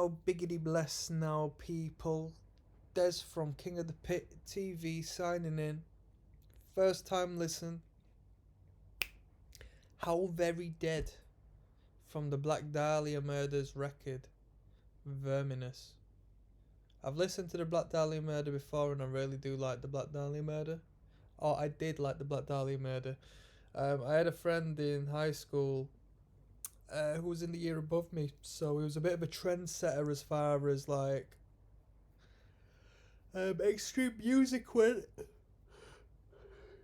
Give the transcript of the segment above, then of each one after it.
now, biggity bless now, people. Des from King of the Pit TV signing in. First time listen. How Very Dead from the Black Dahlia Murders record, Verminous. I've listened to the Black Dahlia Murder before and I really do like the Black Dahlia Murder. Oh, I did like the Black Dahlia Murder. I had a friend in high school who was in the year above me, so he was a bit of a trendsetter as far as like extreme music went.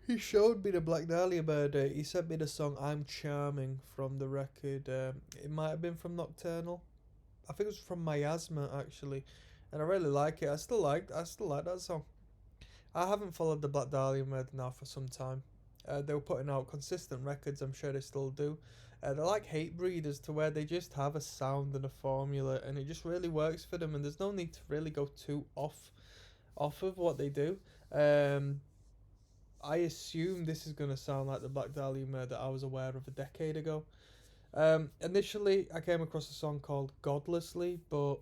He showed me the Black Dahlia Murder. He sent me the song "I'm Charming" from the record. It might have been from Nocturnal. I think it was from Miasma actually, and I really like it. I still like that song. I haven't followed the Black Dahlia Murder now for some time. They were putting out consistent records. I'm sure they still do. They're like hate breeders to where they just have a sound and a formula, and it just really works for them. And there's no need to really go too off of what they do. I assume this is gonna sound like the Black Dahlia Murder I was aware of a decade ago. Initially, I came across a song called "Godlessly," but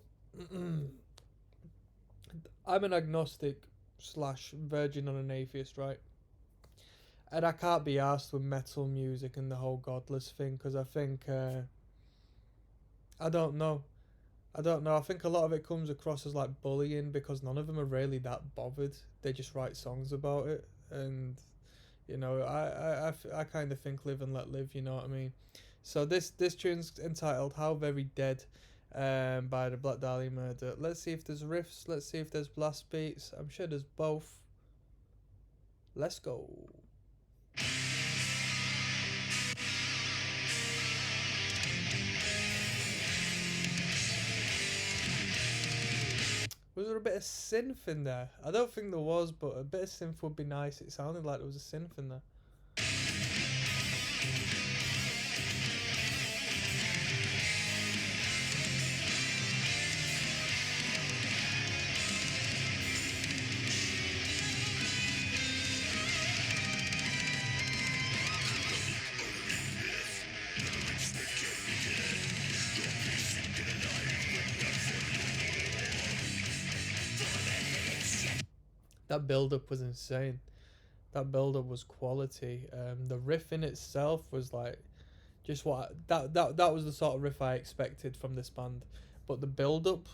I'm an agnostic slash virgin on an atheist, right? And I can't be arsed with metal music and the whole godless thing because I think I don't know. I don't know. I think a lot of it comes across as like bullying because none of them are really that bothered. They just write songs about it, and you know, I kind of think live and let live. You know what I mean? So this tune's entitled "How Very Dead," by the Black Dahlia Murder. Let's see if there's riffs. Let's see if there's blast beats. I'm sure there's both. Let's go. Was there a bit of synth in there? I don't think there was, but a bit of synth would be nice. It sounded like there was a synth in there. That build-up was insane. That build-up was quality. The riff in itself was like just that was the sort of riff I expected from this band. But the build-up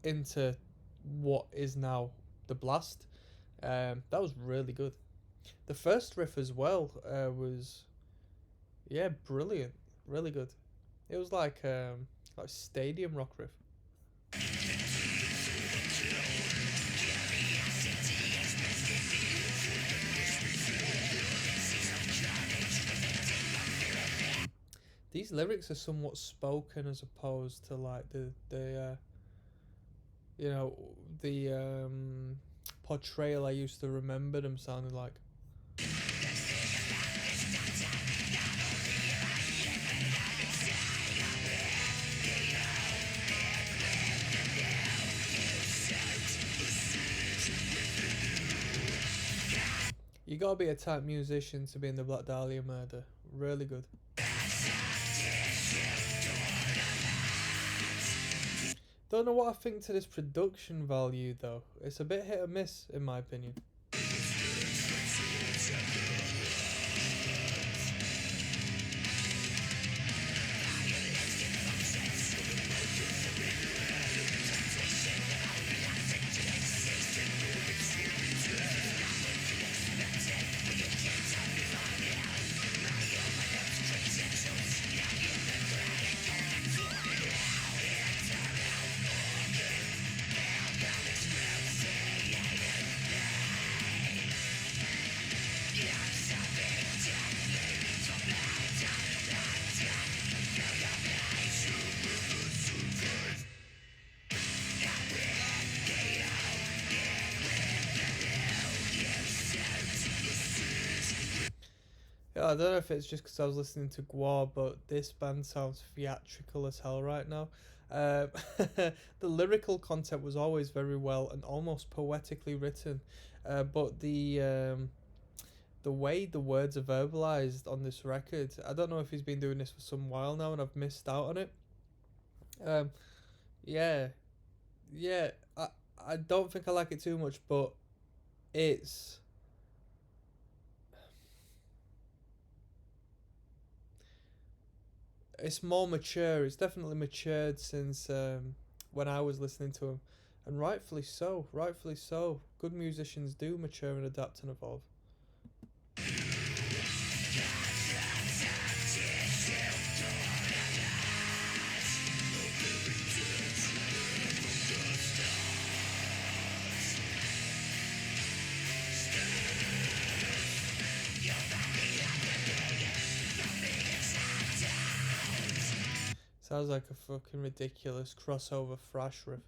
into what is now the blast, that was really good. The first riff as well was brilliant, really good. It was like stadium rock riff. These lyrics are somewhat spoken as opposed to like the portrayal I used to remember them sounding like. You gotta be a type musician to be in the Black Dahlia Murder. Really good. Don't know what I think to this production value though. It's a bit hit or miss in my opinion. Yeah, I don't know if it's just because I was listening to Guar, but this band sounds theatrical as hell right now. The lyrical content was always very well and almost poetically written, but the way the words are verbalized on this record, I don't know if he's been doing this for some while now and I've missed out on it. Yeah, yeah, I don't think I like it too much, but it's it's more mature. It's definitely matured since when I was listening to him, and rightfully so. Rightfully so. Good musicians do mature and adapt and evolve. Sounds like a fucking ridiculous crossover thrash riff.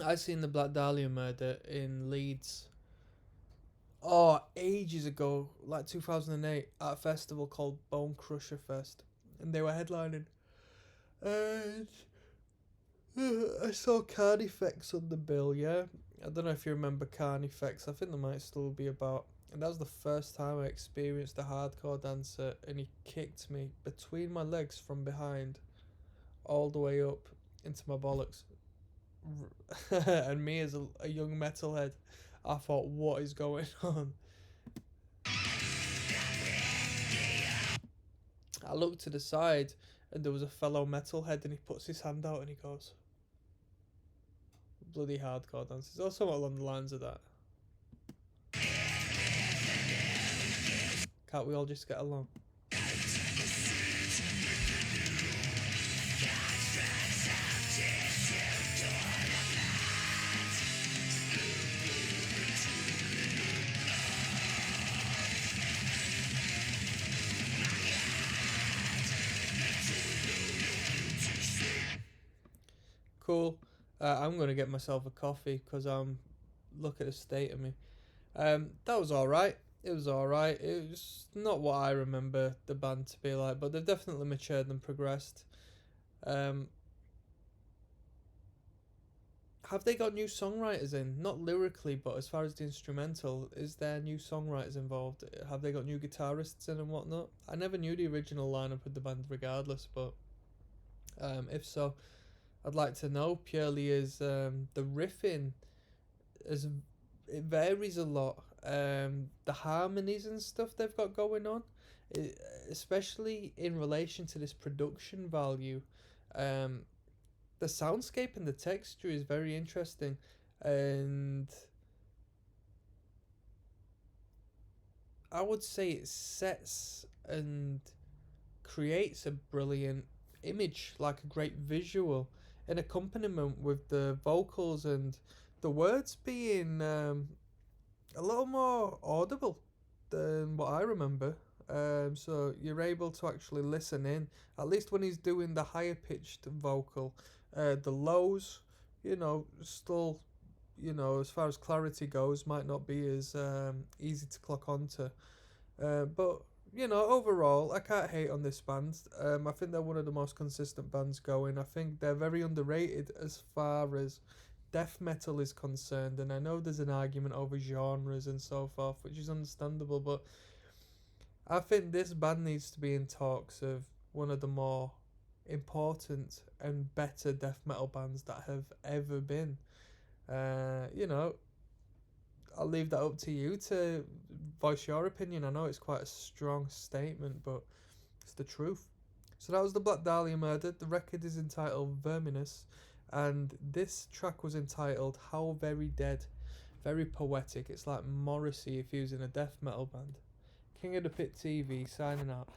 I seen the Black Dahlia murder in Leeds. Oh, ages ago, like 2008, at a festival called Bone Crusher Fest, and they were headlining. And I saw Carnifex on the bill. Yeah, I don't know if you remember Carnifex. I think there might still be about. And that was the first time I experienced a hardcore dancer, and he kicked me between my legs from behind, all the way up into my bollocks. And me as a young metalhead, I thought, what is going on? I looked to the side and there was a fellow metalhead, and he puts his hand out and he goes, bloody hardcore dancers, or something along the lines of that. Can't we all just get along? Cool. I'm gonna get myself a coffee because look at the state of me. That was all right. It was all right. It was not what I remember the band to be like, but they've definitely matured and progressed. Um, have they got new songwriters in? Not lyrically, but as far as the instrumental, is there new songwriters involved? Have they got new guitarists in and whatnot? I never knew the original lineup of the band, regardless, but if so, I'd like to know. Purely as the riffing, as it varies a lot. The harmonies and stuff they've got going on, it, especially in relation to this production value. Um, the soundscape and the texture is very interesting, and I would say it sets and creates a brilliant image, like a great visual, an accompaniment with the vocals and the words being a little more audible than what I remember. So you're able to actually listen in, at least when he's doing the higher pitched vocal. The lows, still, as far as clarity goes, might not be as easy to clock onto. But overall, I can't hate on this band. I think they're one of the most consistent bands going. I think they're very underrated as far as death metal is concerned, and I know there's an argument over genres and so forth, which is understandable, but I think this band needs to be in talks of one of the more important and better death metal bands that have ever been. Uh, you know, I'll leave that up to you to voice your opinion. I know it's quite a strong statement, but it's the truth. So that was the Black Dahlia murder. The record is entitled Verminous, and this track was entitled How Very Dead. Very poetic. It's like Morrissey if he was in a death metal band. King of the Pit TV signing out.